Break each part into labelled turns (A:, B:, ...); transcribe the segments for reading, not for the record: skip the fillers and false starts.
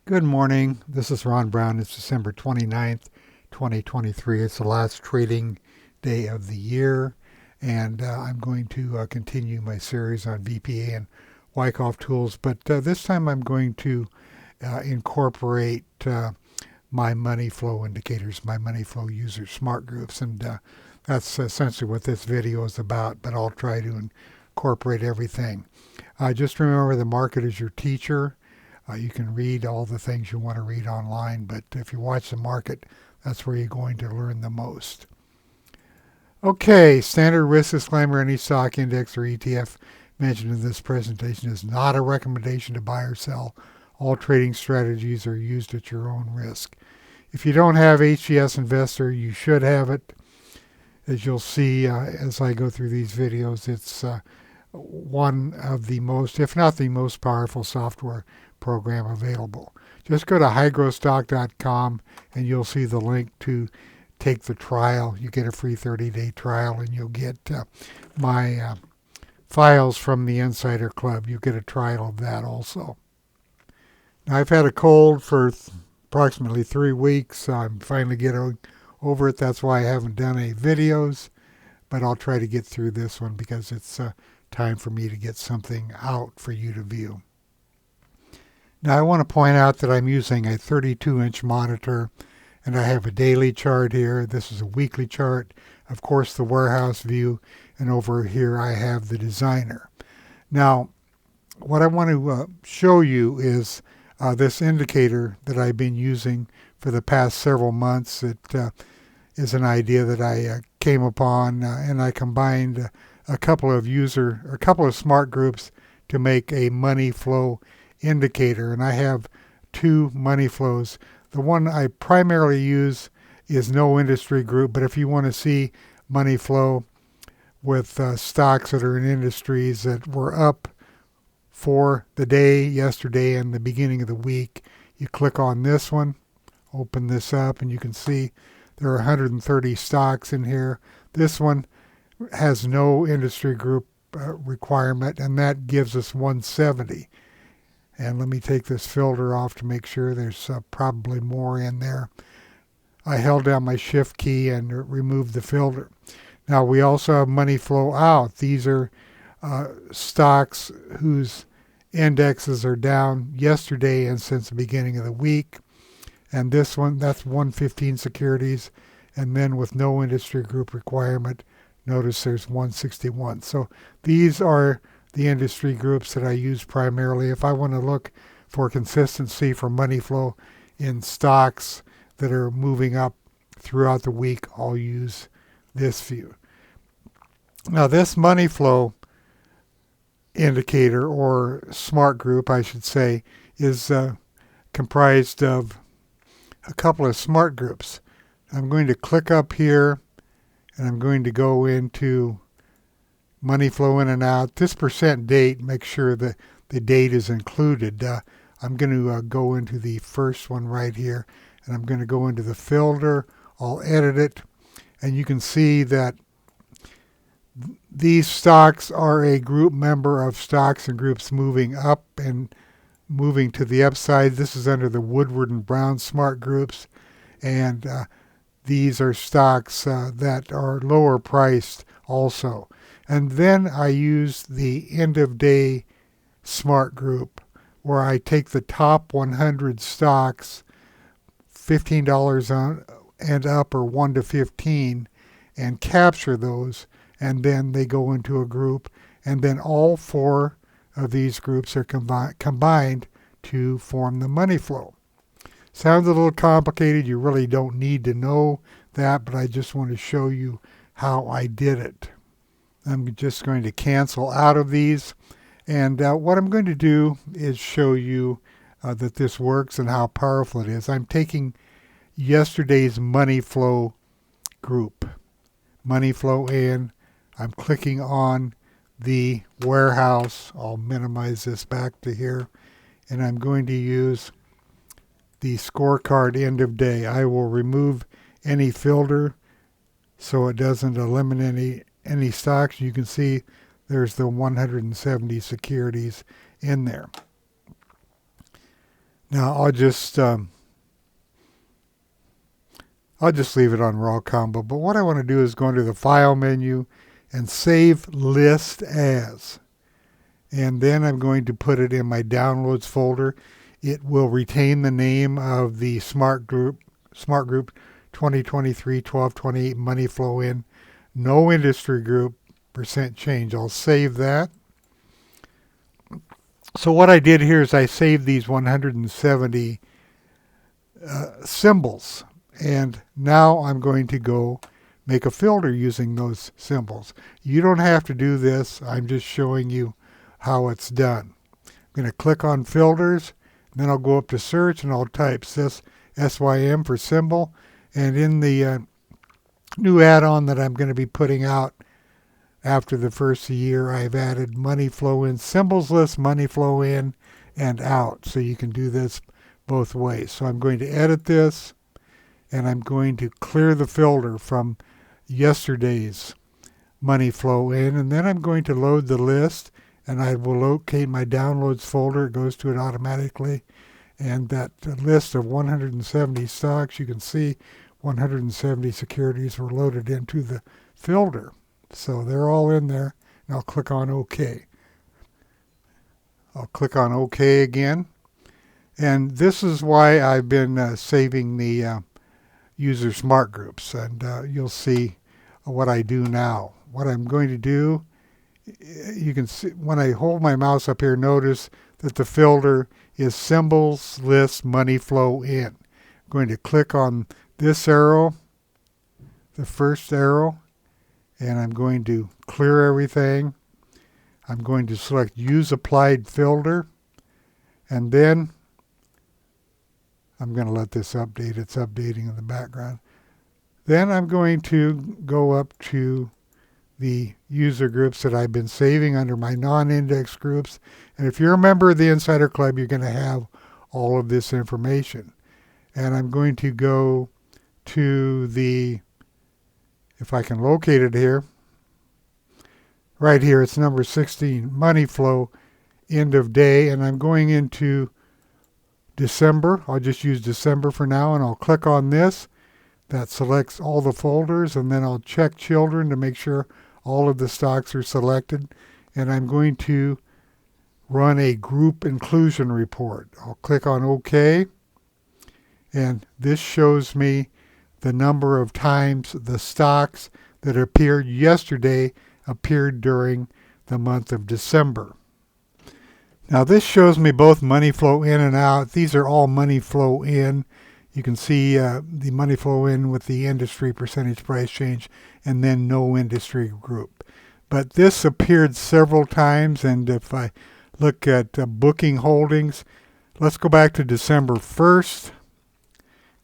A: Good morning. This is Ron Brown. It's December 29th, 2023. It's the last trading day of the year, and I'm going to continue my series on VPA and Wyckoff tools, but this time I'm going to incorporate my money flow indicators, my money flow user smart groups, and that's essentially what this video is about, but I'll try to incorporate everything. Just remember the market is your teacher. You can read all the things you want to read online, but if you watch the market, that's where you're going to learn the most. Okay, standard risk disclaimer: any stock index or ETF mentioned in this presentation is not a recommendation to buy or sell. All trading strategies are used at your own risk. If you don't have HGS Investor, you should have it. As you'll see as I go through these videos, it's one of the most, if not the most powerful software program available. Just go to highgrowthstock.com and you'll see the link to take the trial. You get a free 30-day trial, and you'll get my files from the Insider Club. You get a trial of that also. Now, I've had a cold for approximately 3 weeks. I'm finally getting over it. That's why I haven't done any videos, but I'll try to get through this one because it's time for me to get something out for you to view. Now I want to point out that I'm using a 32-inch monitor, and I have a daily chart here. This is a weekly chart. Of course, the warehouse view, and over here I have the designer. Now, what I want to show you is this indicator that I've been using for the past several months. It is an idea that I came upon, and I combined a couple of smart groups to make a money flow indicator, and I have two money flows. The one I primarily use is no industry group, but if you want to see money flow with stocks that are in industries that were up for the day yesterday and the beginning of the week, you click on this one, open this up, and you can see there are 130 stocks in here. This one has no industry group requirement, and that gives us 170. And let me take this filter off to make sure there's probably more in there. I held down my shift key and removed the filter. Now we also have money flow out. These are stocks whose indexes are down yesterday and since the beginning of the week. And this one, that's 115 securities. And then with no industry group requirement, notice there's 161. So these are the industry groups that I use primarily. If I want to look for consistency for money flow in stocks that are moving up throughout the week, I'll use this view. Now this money flow indicator, or smart group I should say, is comprised of a couple of smart groups. I'm going to click up here, and I'm going to go into money flow in and out. This percent date, make sure that the date is included. I'm going to go into the first one right here, and I'm going to go into the filter. I'll edit it, and you can see that these stocks are a group member of stocks and groups moving up and moving to the upside. This is under the Woodward and Brown smart groups, and these are stocks that are lower priced also. And then I use the end of day smart group, where I take the top 100 stocks, $15 on and up, or 1 to 15, and capture those, and then they go into a group, and then all four of these groups are combined to form the money flow. Sounds a little complicated. You really don't need to know that, but I just want to show you how I did it. I'm just going to cancel out of these, and what I'm going to do is show you that this works and how powerful it is. I'm taking yesterday's money flow group, money flow in. I'm clicking on the warehouse. I'll minimize this back to here, and I'm going to use the scorecard end of day. I will remove any filter so it doesn't eliminate any stocks. You can see there's the 170 securities in there. Now I'll just leave it on raw combo. But what I want to do is go into the file menu and save list as. And then I'm going to put it in my downloads folder. It will retain the name of the Smart Group 2023 1228 Money Flow In. No industry group, percent change. I'll save that. So what I did here is I saved these 170 symbols. And now I'm going to go make a filter using those symbols. You don't have to do this. I'm just showing you how it's done. I'm going to click on filters, then I'll go up to search and I'll type SYM for symbol. And in the new add-on that I'm going to be putting out after the first year, I've added money flow in symbols list, money flow in and out. So you can do this both ways. So I'm going to edit this and I'm going to clear the filter from yesterday's money flow in, and then I'm going to load the list, and I will locate my downloads folder. It goes to it automatically, and that list of 170 stocks, you can see 170 securities were loaded into the filter. So they're all in there, and I'll click on OK. I'll click on OK again, and this is why I've been saving the user smart groups, and you'll see what I do now. What I'm going to do, you can see when I hold my mouse up here, notice that the filter is symbols list money flow in. I'm going to click on this arrow, the first arrow, and I'm going to clear everything. I'm going to select use applied filter, and then I'm going to let this update. It's updating in the background. Then I'm going to go up to the user groups that I've been saving under my non-index groups. And if you're a member of the Insider Club, you're going to have all of this information. And I'm going to go to the, if I can locate it here, right here, it's number 16, Money Flow, end of day. And I'm going into December. I'll just use December for now, and I'll click on this. That selects all the folders, and then I'll check children to make sure all of the stocks are selected. And I'm going to run a group inclusion report. I'll click on OK, and this shows me the number of times the stocks that appeared yesterday appeared during the month of December. Now this shows me both money flow in and out. These are all money flow in. You can see the money flow in with the industry percentage price change and then no industry group. But this appeared several times, and if I look at booking holdings, let's go back to December 1st.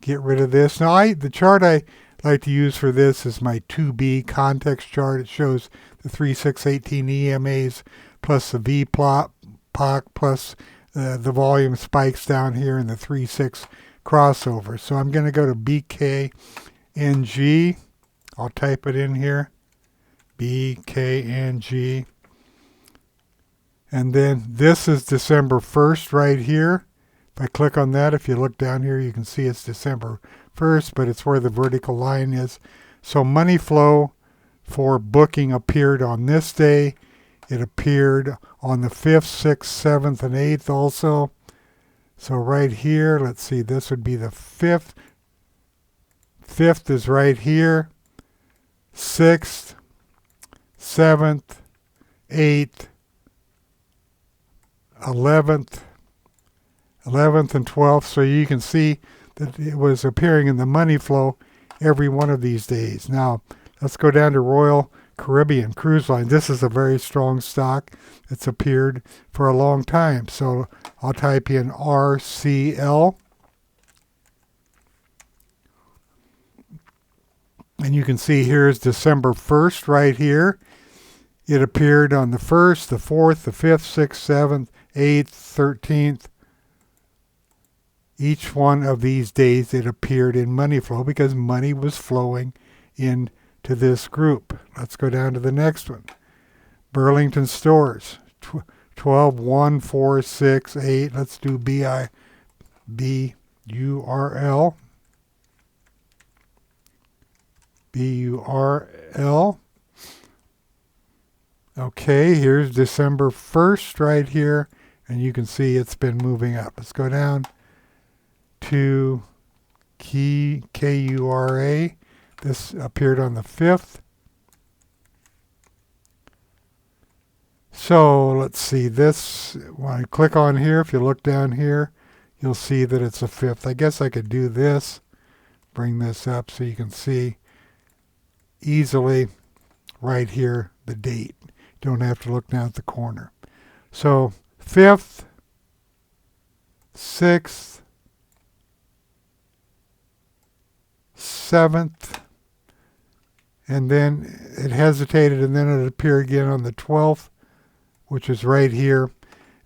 A: Get rid of this. Now the chart I like to use for this is my 2B context chart. It shows the 3618 EMAs plus the V plot. Plus the volume spikes down here in the 3-6 crossover. So I'm going to go to BKNG. I'll type it in here, BKNG. And then this is December 1st right here. If I click on that, if you look down here, you can see it's December 1st, but it's where the vertical line is. So money flow for booking appeared on this day. It appeared on the 5th, 6th, 7th, and 8th also. So right here, let's see, this would be the 5th. 5th is right here. 6th, 7th, 8th, 11th, and 12th. So you can see that it was appearing in the money flow every one of these days. Now, let's go down to Royal Caribbean Cruise Line. This is a very strong stock. It's appeared for a long time. So I'll type in RCL. And you can see here's December 1st right here. It appeared on the 1st, the 4th, the 5th, 6th, 7th, 8th, 13th. Each one of these days it appeared in money flow because money was flowing into this group. Let's go down to the next one. Burlington Stores, 12, 1, 4, 6, 8. Let's do BI B-U-R-L. B-U-R-L. Okay, here's December 1st right here, and you can see it's been moving up. Let's go down to K-U-R-A. This appeared on the 5th. So let's see this. When I click on here, if you look down here, you'll see that it's the 5th. I guess I could do this, bring this up so you can see easily right here the date. Don't have to look down at the corner. So 5th, 6th, 7th, and then it hesitated, and then it appeared again on the 12th, which is right here.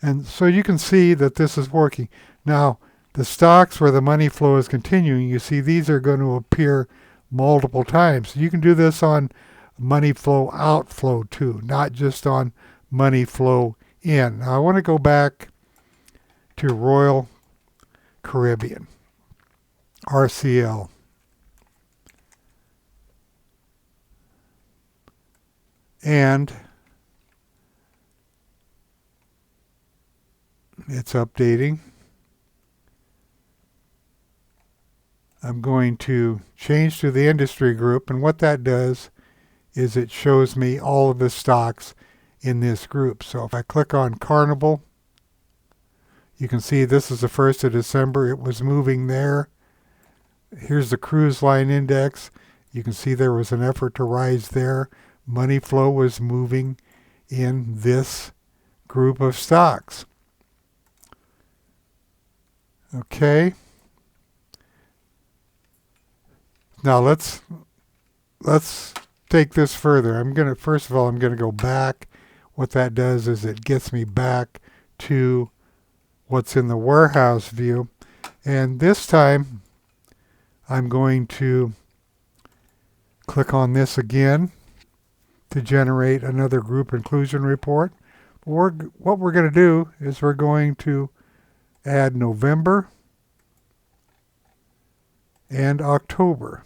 A: And so you can see that this is working. Now, the stocks where the money flow is continuing, you see these are going to appear multiple times. You can do this on money flow outflow too, not just on money flow in. Now I want to go back to Royal Caribbean, RCL. And it's updating. I'm going to change to the industry group, and what that does is it shows me all of the stocks in this group. So if I click on Carnival, you can see this is the 1st of December. It was moving there. Here's the cruise line index. You can see there was an effort to rise there. Money flow was moving in this group of stocks. Okay. Now let's take this further. First of all, I'm gonna go back. What that does is it gets me back to what's in the warehouse view. And this time I'm going to click on this again to generate another group inclusion report. What we're going to do is we're going to add November and October.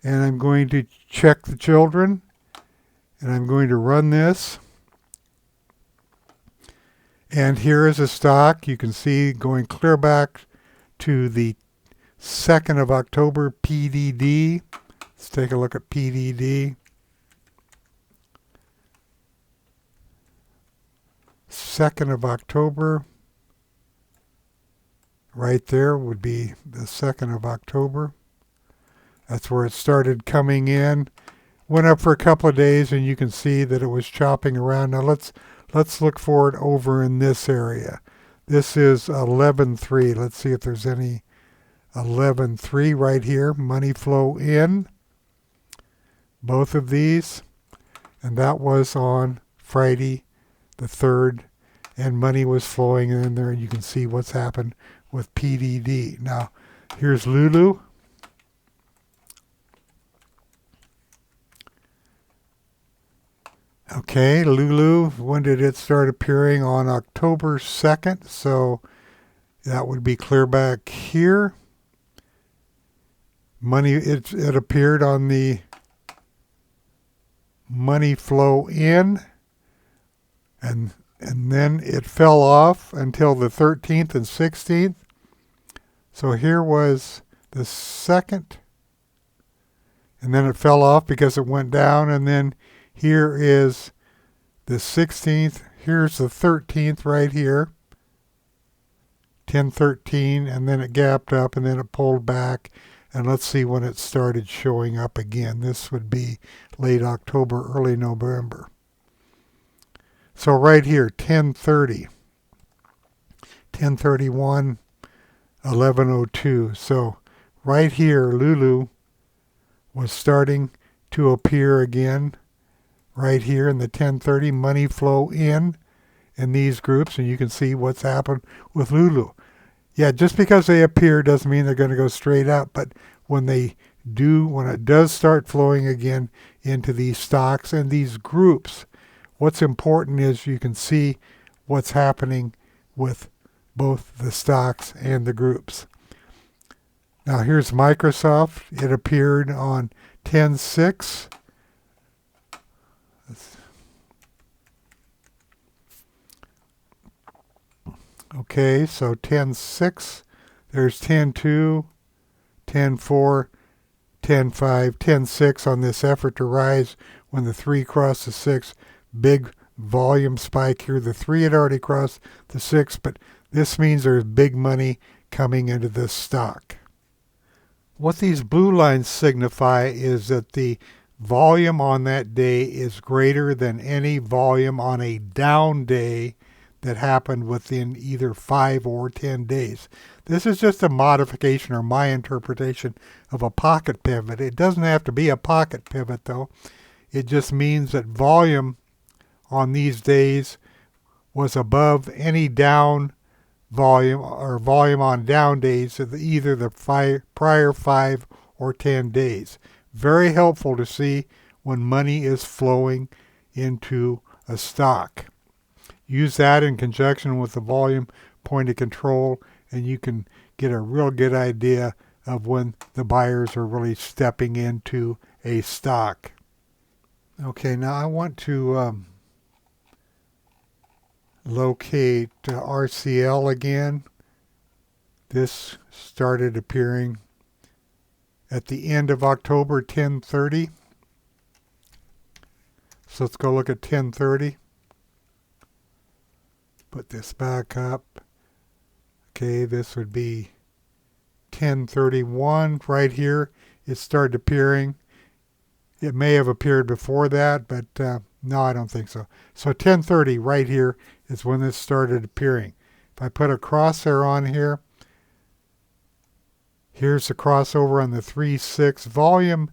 A: And I'm going to check the children, and I'm going to run this. And here is a stock. You can see going clear back to the 2nd of October, PDD. Let's take a look at PDD. 2nd of October. Right there would be the 2nd of October. That's where it started coming in. Went up for a couple of days, and you can see that it was chopping around. Now let's look for it over in this area. This is 11.3. Let's see if there's any 11.3 right here. Money flow in. Both of these. And that was on Friday the 3rd. And money was flowing in there, and you can see what's happened with PDD. Now, here's Lulu. Okay, Lulu, when did it start appearing? On October 2nd, so that would be clear back here. Money, it appeared on the money flow in, and then it fell off until the 13th and 16th. So here was the 2nd, and then it fell off because it went down, and then here is the 16th. Here's the 13th right here. 10/13, and then it gapped up, and then it pulled back. And let's see when it started showing up again. This would be late October, early November. So right here, 10/30, 10/31, 11/02. So right here, Lulu was starting to appear again. Right here in the 10/30, money flow in these groups, and you can see what's happened with Lulu. Yeah, just because they appear doesn't mean they're going to go straight up, but when it does start flowing again into these stocks and these groups, what's important is you can see what's happening with both the stocks and the groups. Now here's Microsoft. It appeared on 10/6. Okay, so 10/6. There's 10/2, 10/4, 10/5, 10/6 on this effort to rise when the 3 crossed the 6. Big volume spike here. The 3 had already crossed the 6, but this means there's big money coming into this stock. What these blue lines signify is that the volume on that day is greater than any volume on a down day that happened within either 5 or 10 days. This is just a modification or my interpretation of a pocket pivot. It doesn't have to be a pocket pivot though. It just means that volume on these days was above any down volume or volume on down days of either the prior 5 or 10 days. Very helpful to see when money is flowing into a stock. Use that in conjunction with the volume point of control, and you can get a real good idea of when the buyers are really stepping into a stock. Okay, now I want to locate RCL again. This started appearing at the end of October, 10/30. So let's go look at 10/30. Put this back up. Okay, this would be 10/31 right here. It started appearing. It may have appeared before that, but no, I don't think so. So 10/30 right here is when this started appearing. If I put a crosshair on here, here's the crossover on the 3/6. Volume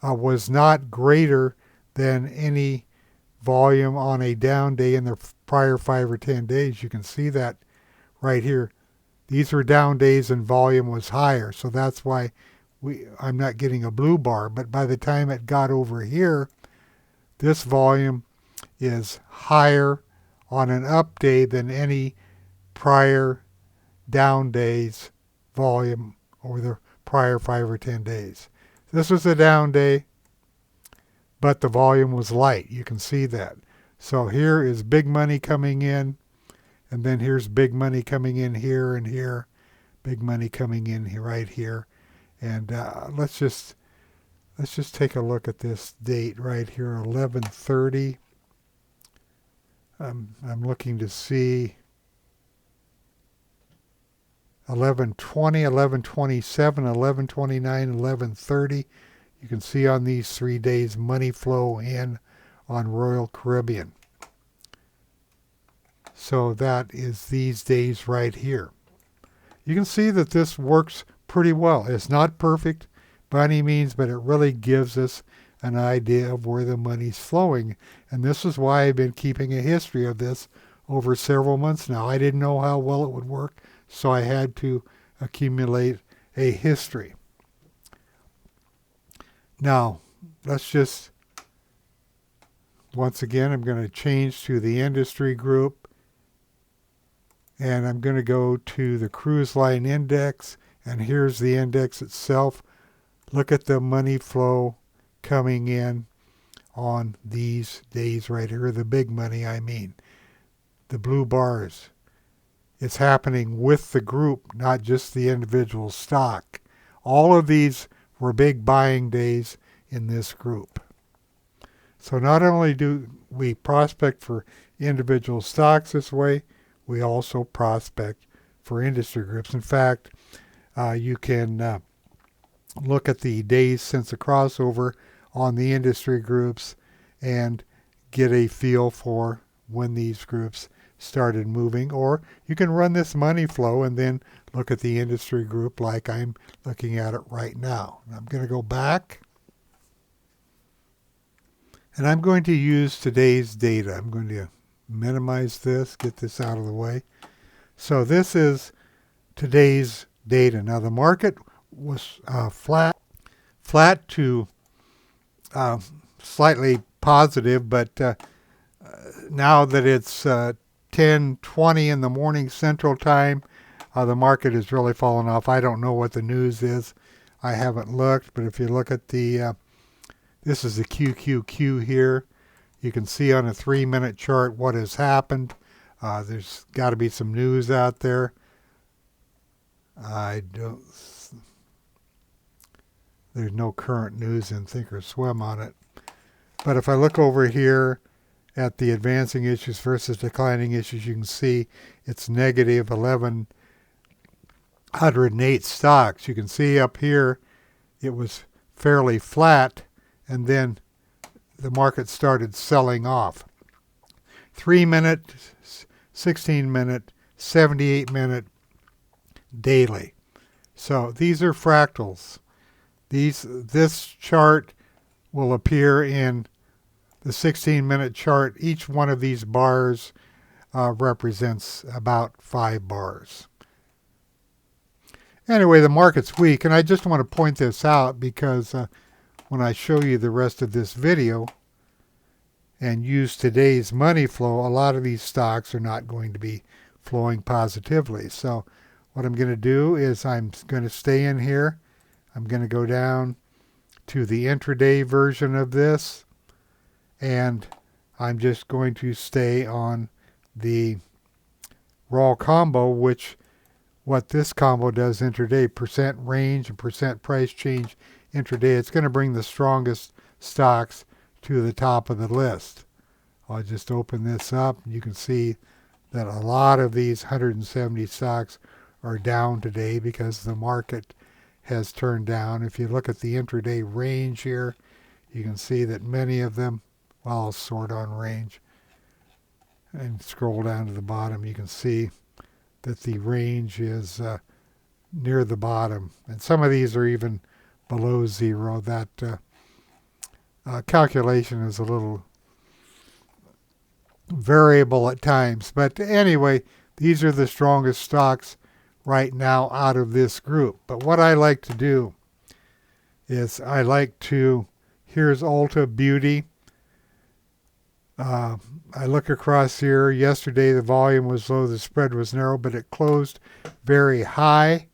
A: was not greater than any volume on a down day in the prior 5 or 10 days. You can see that right here. These were down days and volume was higher, so that's why I'm not getting a blue bar. But by the time it got over here, this volume is higher on an up day than any prior down days volume over the prior 5 or 10 days. This was a down day, but the volume was light. You can see that. So here is big money coming in, and then here's big money coming in here and here, big money coming in here, right here. And let's just take a look at this date right here, 11/30. I'm looking to see 11/20, 11/27, 11/29, 11/30. You can see on these 3 days money flow in on Royal Caribbean. So that is these days right here. You can see that this works pretty well. It's not perfect by any means, but it really gives us an idea of where the money's flowing. And this is why I've been keeping a history of this over several months now. I didn't know how well it would work, so I had to accumulate a history. Now, let's just, once again, I'm going to change to the industry group, and I'm going to go to the cruise line index, and here's the index itself. Look at the money flow coming in on these days right here, the big money I mean. The blue bars. It's happening with the group, not just the individual stock. All of these were big buying days in this group. So not only do we prospect for individual stocks this way, we also prospect for industry groups. In fact, you can look at the days since the crossover on the industry groups and get a feel for when these groups started moving. Or you can run this money flow and then look at the industry group like I'm looking at it right now. I'm going to go back, and I'm going to use today's data. I'm going to minimize this, get this out of the way. So this is today's data. Now the market was flat to slightly positive, but now that it's 10:20 in the morning Central Time. The market has really fallen off. I don't know what the news is. I haven't looked, but if you look at the, this is the QQQ here. You can see on a 3-minute chart what has happened. There's got to be some news out there. There's no current news in Thinkorswim on it. But if I look over here at the advancing issues versus declining issues, you can see it's negative 1,108 stocks. You can see up here it was fairly flat, and then the market started selling off. 3-minute, 16-minute, 78-minute, daily. So these are fractals. This chart will appear in the 16-minute chart. Each one of these bars represents about 5 bars. Anyway, the market's weak, and I just want to point this out because when I show you the rest of this video and use today's money flow, a lot of these stocks are not going to be flowing positively. So what I'm going to do is I'm going to stay in here. I'm going to go down to the intraday version of this, and I'm just going to stay on the raw combo, which what this combo does intraday, percent range and percent price change intraday. It's going to bring the strongest stocks to the top of the list. I'll just open this up, and you can see that a lot of these 170 stocks are down today because the market has turned down. If you look at the intraday range here, you can see that many of them, well, I'll sort on range and scroll down to the bottom. You can see that the range is near the bottom, and some of these are even below zero. That calculation is a little variable at times, but anyway, these are the strongest stocks right now out of this group. But what I like to do is here's Ulta Beauty. I look across here. Yesterday the volume was low, the spread was narrow, but it closed very high.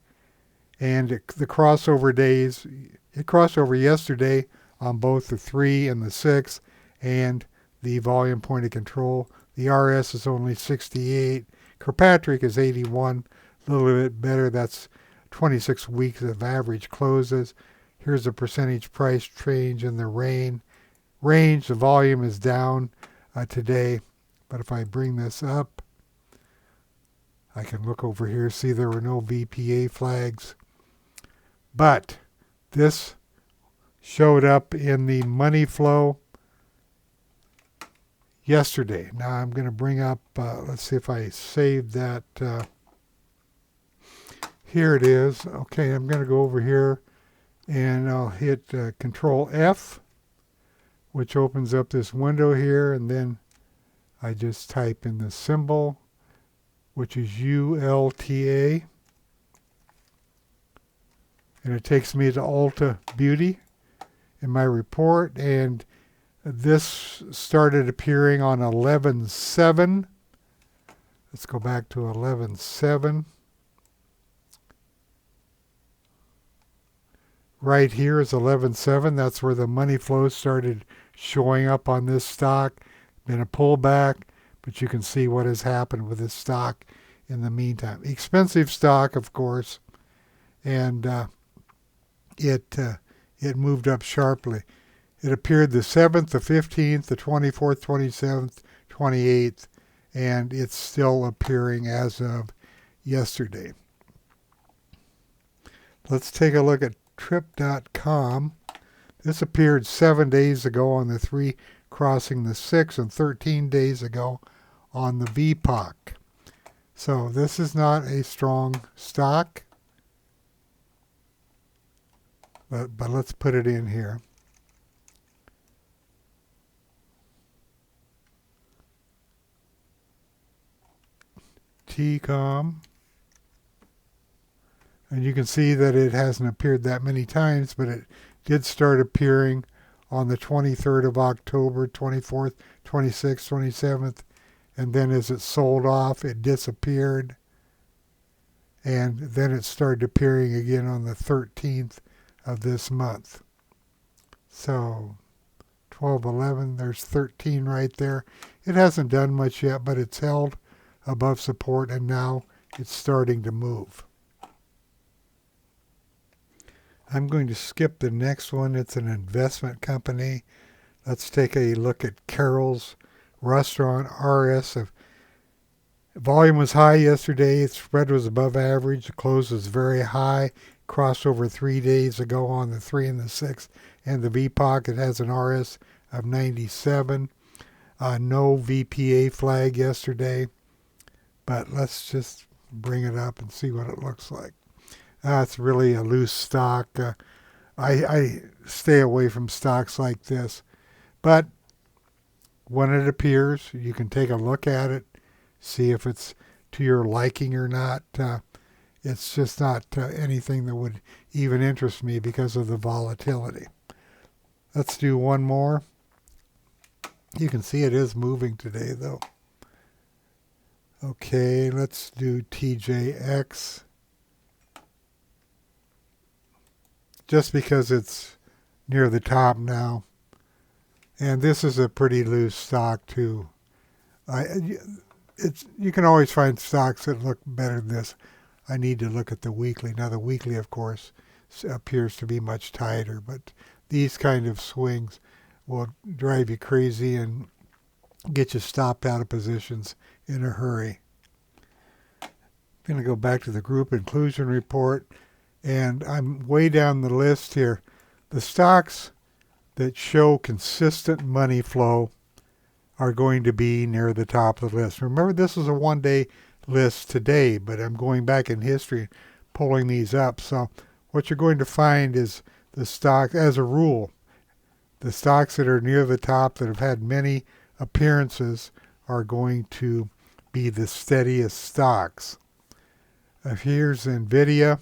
A: And the crossover days, it crossed over yesterday on both the 3 and the 6 and the volume point of control. The RS is only 68. Kirkpatrick is 81, a little bit better. That's 26 weeks of average closes. Here's the percentage price change in the range. The volume is down today, but if I bring this up, I can look over here, see there were no VPA flags, but this showed up in the money flow yesterday. Now I'm going to bring up, let's see if I saved that. Here it is. Okay, I'm going to go over here and I'll hit Control F, which opens up this window here, and then I just type in the symbol, which is ULTA, and it takes me to Ulta Beauty in my report, and this started appearing on 11/7. Let's go back to 11/7. Right here is 11/7. That's where the money flow started showing up on this stock. Been a pullback, but you can see what has happened with this stock in the meantime. Expensive stock, of course, and it moved up sharply. It appeared the 7th, the 15th, the 24th, 27th, 28th, and it's still appearing as of yesterday. Let's take a look at Trip.com. This appeared 7 days ago on the 3 crossing the 6 and 13 days ago on the VPOC. So this is not a strong stock, but let's put it in here. TCOM. And you can see that it hasn't appeared that many times, but it did start appearing on the 23rd of October, 24th, 26th, 27th, and then as it sold off, it disappeared, and then it started appearing again on the 13th of this month. So 12, 11, there's 13 right there. It hasn't done much yet, but it's held above support, and now it's starting to move. I'm going to skip the next one. It's an investment company. Let's take a look at Carol's Restaurant RS. Volume was high yesterday. Spread was above average. The close was very high. Crossed over 3 days ago on the 3 and the 6 and the VPOC. It has an RS of 97. No VPA flag yesterday. But let's just bring it up and see what it looks like. It's really a loose stock. I stay away from stocks like this. But when it appears, you can take a look at it, see if it's to your liking or not. It's just not anything that would even interest me because of the volatility. Let's do one more. You can see it is moving today, though. Okay, let's do TJX. Just because it's near the top now. And this is a pretty loose stock, too. You can always find stocks that look better than this. I need to look at the weekly. Now, the weekly, of course, appears to be much tighter, but these kind of swings will drive you crazy and get you stopped out of positions in a hurry. I'm going to go back to the group inclusion report, and I'm way down the list here. The stocks that show consistent money flow are going to be near the top of the list. Remember, this is a one-day list today, but I'm going back in history, pulling these up. So what you're going to find is the stock, as a rule, the stocks that are near the top that have had many appearances are going to be the steadiest stocks. Here's NVIDIA,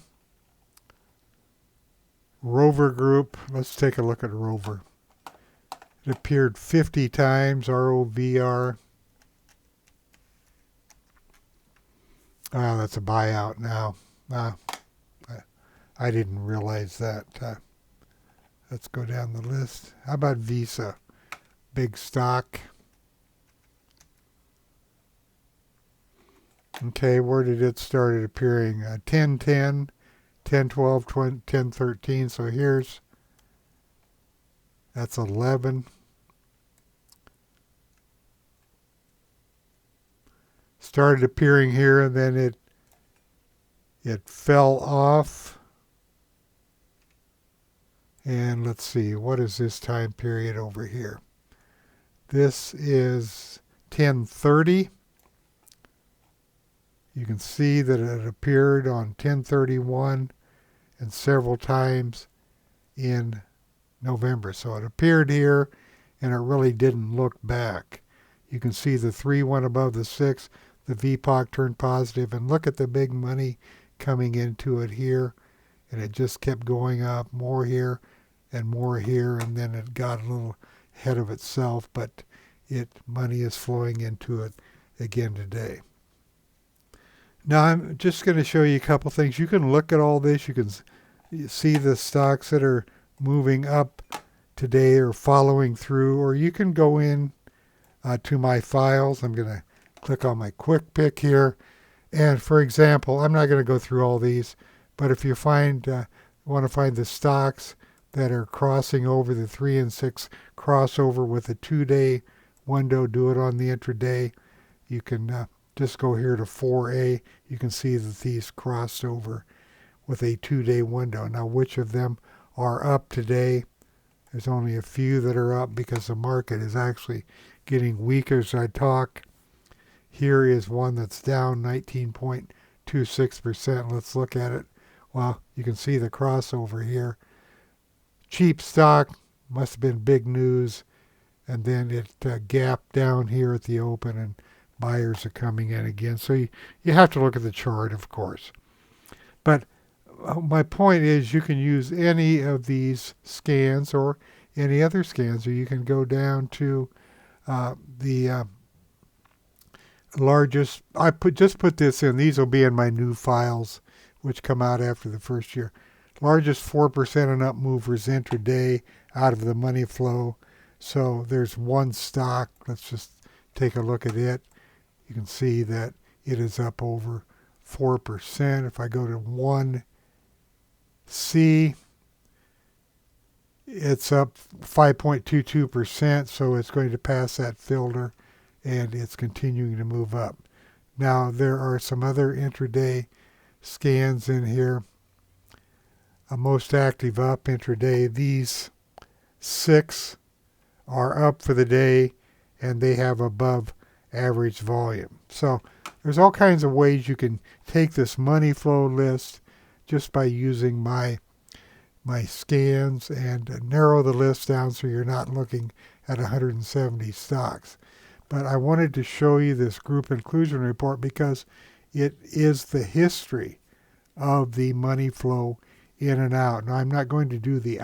A: Rover Group. Let's take a look at Rover. It appeared 50 times, ROVR. That's a buyout now. I didn't realize that. Let's go down the list. How about Visa? Big stock. Okay, where did it start appearing? 1010, 1012, 1013. So that's 11. Started appearing here, and then it fell off. And let's see, what is this time period over here? This is 1030. You can see that it appeared on 1031 and several times in November. So it appeared here, and it really didn't look back. You can see the 3 went above the 6. The VPOC turned positive, and look at the big money coming into it here. And it just kept going up, more here and more here, and then it got a little ahead of itself, but money is flowing into it again today. Now I'm just going to show you a couple things. You can look at all this. You can see the stocks that are moving up today or following through, or you can go in to my files. I'm going to click on my quick pick here. And for example, I'm not going to go through all these, but if you want to find the stocks that are crossing over the 3 and 6 crossover with a 2-day window, do it on the intraday. You can just go here to 4A. You can see that these crossed over with a 2-day window. Now, which of them are up today? There's only a few that are up because the market is actually getting weaker as I talk. Here is one that's down 19.26%. Let's look at it. Well, you can see the crossover here. Cheap stock, must have been big news, and then it gapped down here at the open, and buyers are coming in again. So you have to look at the chart, of course. But my point is, you can use any of these scans or any other scans, or you can go down to the largest, just put this in. These will be in my new files, which come out after the first year. Largest 4% and up movers intraday out of the money flow. So there's one stock. Let's just take a look at it. You can see that it is up over 4%. If I go to 1C, it's up 5.22%, so it's going to pass that filter, and it's continuing to move up. Now, there are some other intraday scans in here. A most active up intraday. These 6 are up for the day, and they have above average volume. So there's all kinds of ways you can take this money flow list just by using my scans and narrow the list down so you're not looking at 170 stocks. But I wanted to show you this group inclusion report because it is the history of the money flow in and out. Now, I'm not going to do the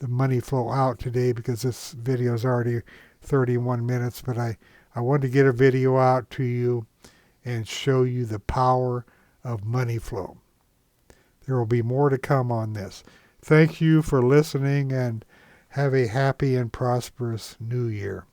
A: money flow out today because this video is already 31 minutes, but I wanted to get a video out to you and show you the power of money flow. There will be more to come on this. Thank you for listening, and have a happy and prosperous new year.